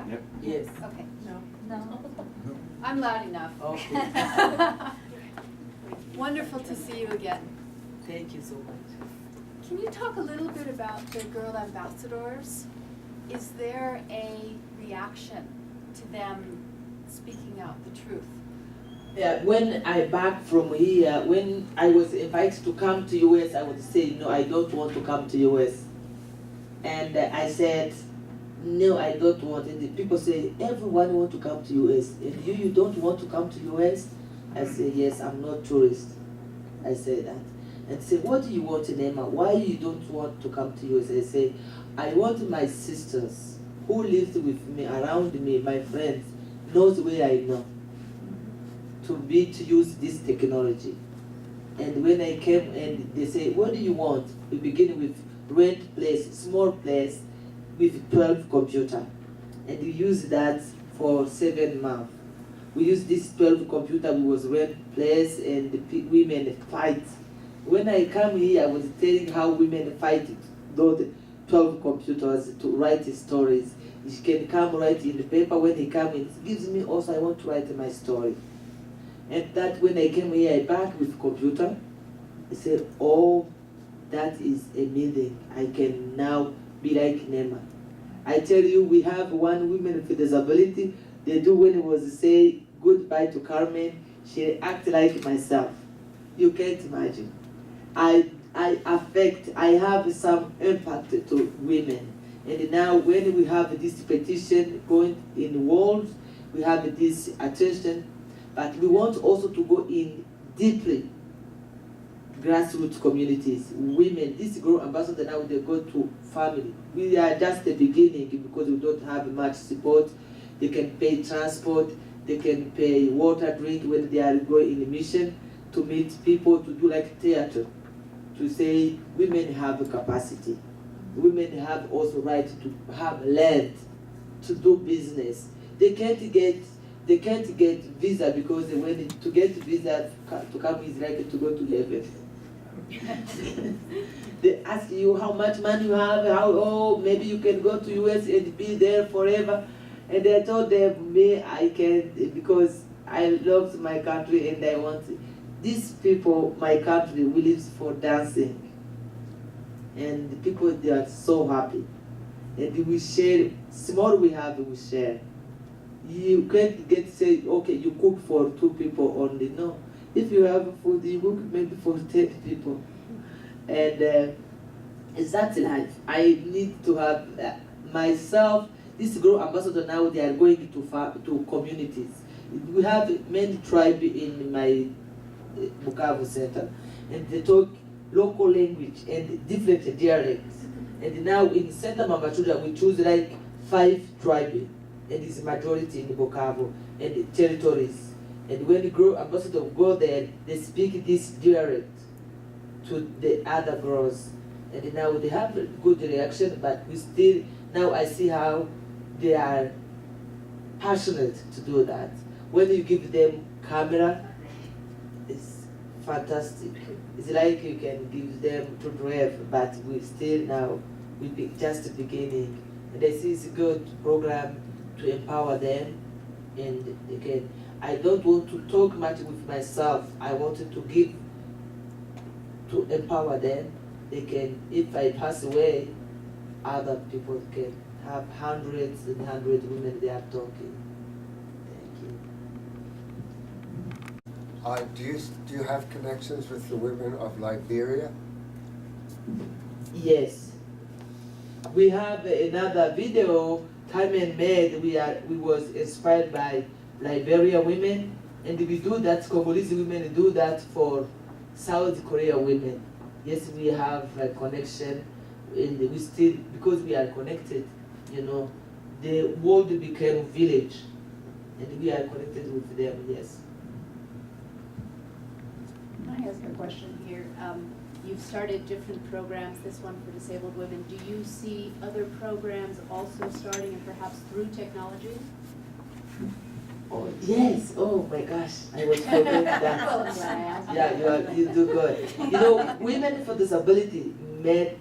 Yep. Yes. Okay. No. I'm loud enough. Okay. Wonderful to see you again. Thank you so much. Can you talk a little bit about the Girl Ambassadors? Is there a reaction to them speaking out the truth? Yeah, when I back from here, when I was invited to come to US, I would say, no, I don't want to come to US. And I said, no, I don't want. And the people say, everyone want to come to US. And you don't want to come to US? I say, yes, I'm not tourist. I say that. And say, what do you want, Neema? Why you don't want to come to US? I say, I want my sisters who lives with me, around me, my friends, knows where I know, to use this technology. And when I came and they say, what do you want? We begin with rent place, small place, with 12 computer. And we use that for 7 months. We use this 12 computer, we was rent place and the women fight. When I come here, I was telling how women fight those 12 computers to write stories. He can come write in the paper. When he comes, it gives me also, I want to write my story. And that when I came here, I back with computer. I said, oh, that is amazing. I can now be like Neema. I tell you, we have one woman with disability. They do when it was say goodbye to Carmen, she act like myself. You can't imagine. I have some impact to women. And now when we have this petition going in the world, we have this attention, but we want also to go in deeply grassroots communities, women. This Girl Ambassador now they go to family. We are just the beginning because we don't have much support. They can pay transport, they can pay water, drink when they are going in a mission, to meet people, to do like theater, to say women have a capacity. Women have also right to have land, to do business. They can't get visa because when to get visa to come is like to go to heaven. They ask you how much money you have, maybe you can go to US and be there forever. And I told them, I can, because I love my country and I want these people, my country, we live for dancing. And the people, they are so happy. And we share, small we have, we share. You can't say, okay, you cook for 2 people only. No. If you have food, you cook maybe for 10 people. And it's that life. I need to have myself. This Girl Ambassador now, they are going to communities. We have many tribes in my Bukavu center, and they talk local language and different dialects. And now in Center Mamachuda, we choose like 5 tribes, and it's majority in Bukavu and the territories. And when the Girl Ambassador go there, they speak this dialect to the other girls. And now they have a good reaction, but we still, now I see how they are passionate to do that. When you give them camera, it's fantastic. It's like you can give them to drive, but we still now, we be just beginning. And I see it's a good program to empower them. And again, I don't want to talk much with myself. I wanted to give, to empower them. They can, if I pass away, other people can have hundreds and hundreds of women they are talking. Thank you. Do you have connections with the women of Liberia? Yes. We have another video Carmen made. We was inspired by Liberia women, and we do that. Congolese women do that for South Korea women. Yes, we have a connection, and we still, because we are connected, you know, the world became village, and we are connected with them. Yes. Can I ask a question here? You've started different programs, this one for disabled women. Do you see other programs also starting, and perhaps through technology? Oh, yes. Oh my gosh, I was forgetting that. Well, I'm glad I asked. Yeah, you do good. You know, women for disability made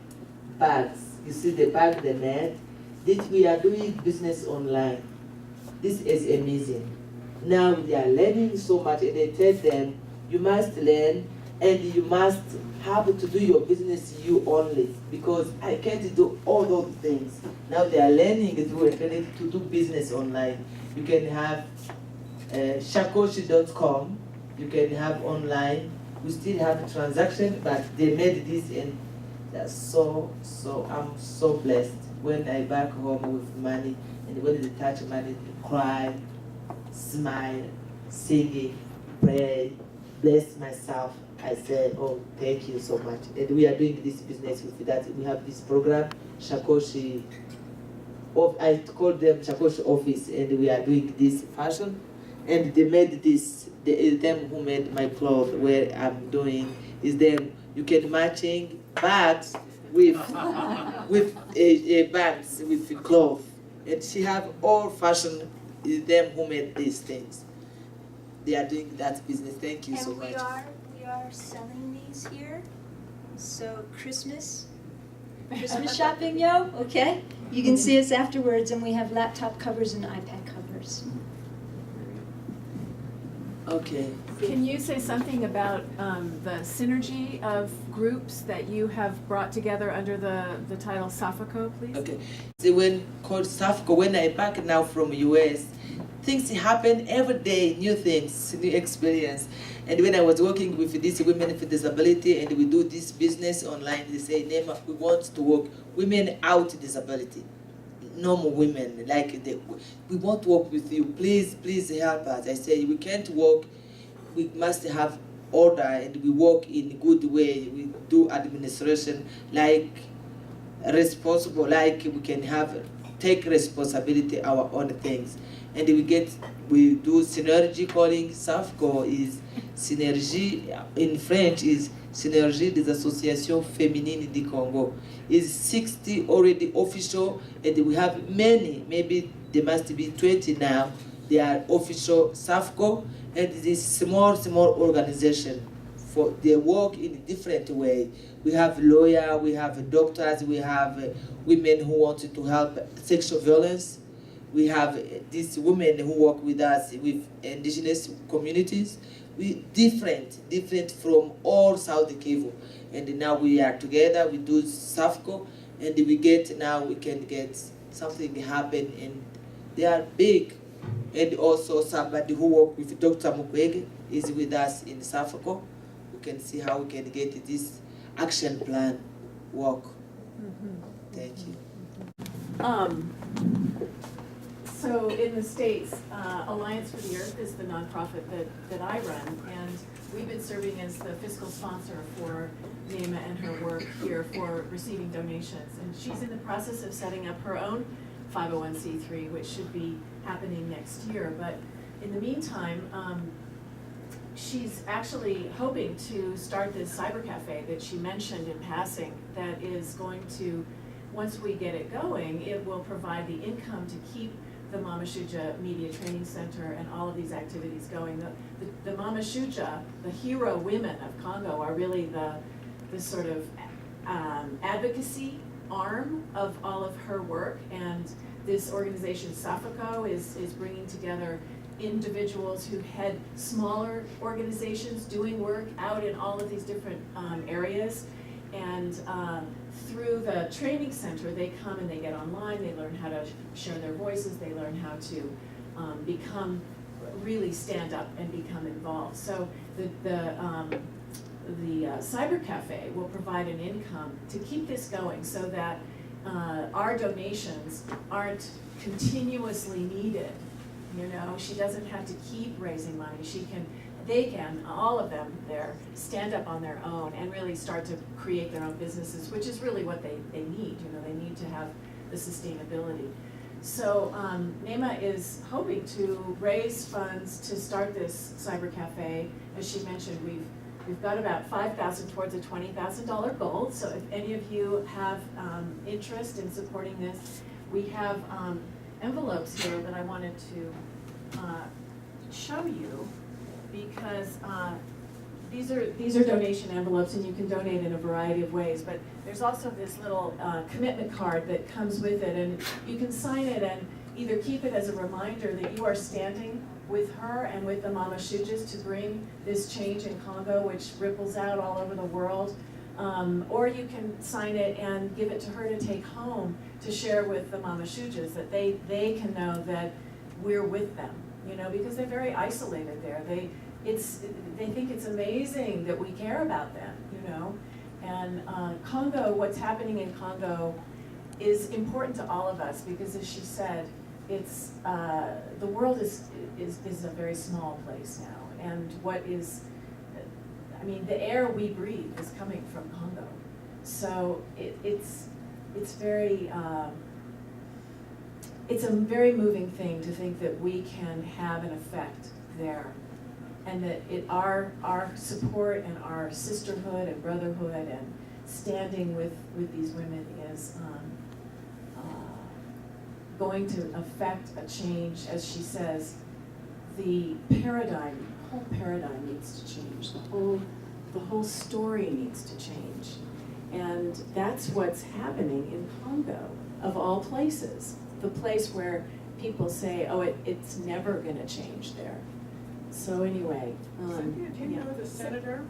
bags. You see the bag they made? We are doing business online. This is amazing. Now they are learning so much, and I tell them, you must learn, and you must have to do your business you only, because I can't do all those things. Now they are learning to do business online. You can have shakoshi.com, you can have online. We still have transaction, but they made this, and that's I'm so blessed. When I back home with money, and when they touch money, they cry, smile, singing, pray, bless myself. I said, oh, thank you so much. And we are doing this business with that. We have this program, Shakoshi, I call them Shakoshi Office, and we are doing this fashion. And they made this, them who made my clothes, where I'm doing, is them, you can matching bags with a bags with clothes. And she have all fashion, is them who made these things. They are doing that business. Thank you so much. We are selling these here. So Christmas shopping, yo, okay? You can see us afterwards, and we have laptop covers and iPad covers. Okay. Can you say something about the synergy of groups that you have brought together under the title SAFACO, please? Okay. So when called SAFCO, when I back now from US, things happen every day, new things, new experience. And when I was working with these women with disability, and we do this business online, they say, Neema, we want to work women out disability. Normal women, we want to work with you. Please help us. I say, we can't work. We must have order, and we work in a good way. We do administration responsible, we can take responsibility our own things. And we do synergy calling. SAFCO is synergie, in French is Synergie des Associations Féminines du Congo. Is 60 already official, and we have many, maybe there must be 20 now. They are official SAFCO, and this small organization for their work in a different way. We have lawyers, we have doctors, we have women who wanted to help sexual violence. We have these women who work with us with indigenous communities. We different from all South Kivu. And now we are together, we do SAFCO, and we can get something happen, and they are big. And also somebody who work with Dr. Mukwege is with us in SAFCO. We can see how we can get this action plan work. Thank you. So in the States, Alliance for the Earth is the nonprofit that I run, and we've been serving as the fiscal sponsor for Neema and her work here for receiving donations. And she's in the process of setting up her own 501c3, which should be happening next year. But in the meantime, she's actually hoping to start this cyber cafe that she mentioned in passing that is going to, once we get it going, it will provide the income to keep the Mama Shuja Media Training Center and all of these activities going. The Mama Shuja, the hero women of Congo, are really the sort of advocacy arm of all of her work, and this organization SAFACO is bringing together individuals who head smaller organizations doing work out in all of these different areas. And through the training center, they come and they get online, they learn how to share their voices, they learn how to really stand up and become involved. So the Cyber Cafe will provide an income to keep this going so that our donations aren't continuously needed. You know, she doesn't have to keep raising money. They can, all of them there, stand up on their own and really start to create their own businesses, which is really what they need. You know, they need to have the sustainability. So Neema is hoping to raise funds to start this cyber cafe. As she mentioned, we've got about $5,000 towards a $20,000 goal. So if any of you have interest in supporting this, we have envelopes here that I wanted to show you, because these are donation envelopes, and you can donate in a variety of ways. But there's also this little commitment card that comes with it, and you can sign it, and either keep it as a reminder that you are standing with her and with the Mama Shujas to bring this change in Congo, which ripples out all over the world. Or you can sign it and give it to her to take home to share with the Mama Shujas, that they can know that we're with them, you know, because they're very isolated there. They think it's amazing that we care about them, you know. And Congo, what's happening in Congo is important to all of us because, as she said, it's the world is a very small place now, and the air we breathe is coming from Congo, so it's very it's a very moving thing to think that we can have an effect there, and that our support and our sisterhood and brotherhood and standing with these women is going to affect a change. As she says, the whole paradigm needs to change. The whole story needs to change. And that's what's happening in Congo, of all places. The place where people say, oh, it's never gonna change there. So anyway. Cynthia, do you yeah. know the senator?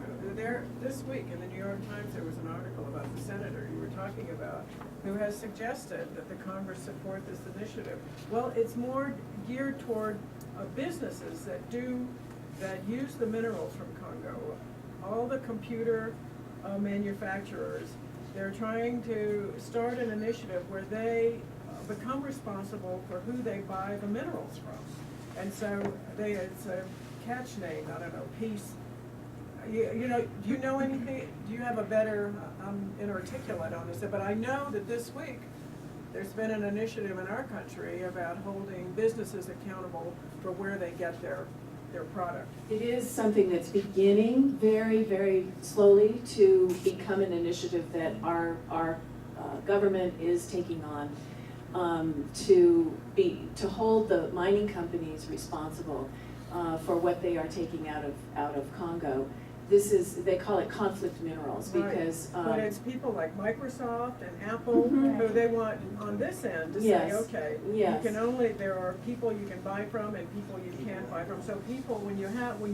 This week in the New York Times, there was an article about the senator you were talking about, who has suggested that the Congress support this initiative. Well, it's more geared toward businesses that use the minerals from Congo. All the computer manufacturers, they're trying to start an initiative where they become responsible for who they buy the minerals from. And so it's a catch name, I don't know, peace. You know, do you know anything, do you have a better, I'm inarticulate on this, but I know that this week there's been an initiative in our country about holding businesses accountable for where they get their product. It is something that's beginning very, very slowly to become an initiative that our government is taking on, to hold the mining companies responsible for what they are taking out of Congo. They call it conflict minerals because. Right. But it's people like Microsoft and Apple who they want on this end to say, okay, yes. there are people you can buy from and people you can't buy from. So people, when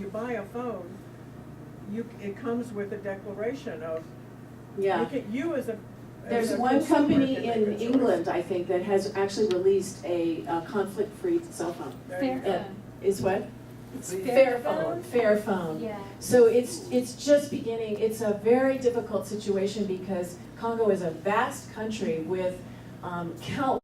you buy a phone, it comes with a declaration of, you as a There's one company in England, I think, that has actually released a conflict-free cell phone. Fairphone. Is what? It's Fairphone. Yeah. So it's just beginning. It's a very difficult situation because Congo is a vast country with countless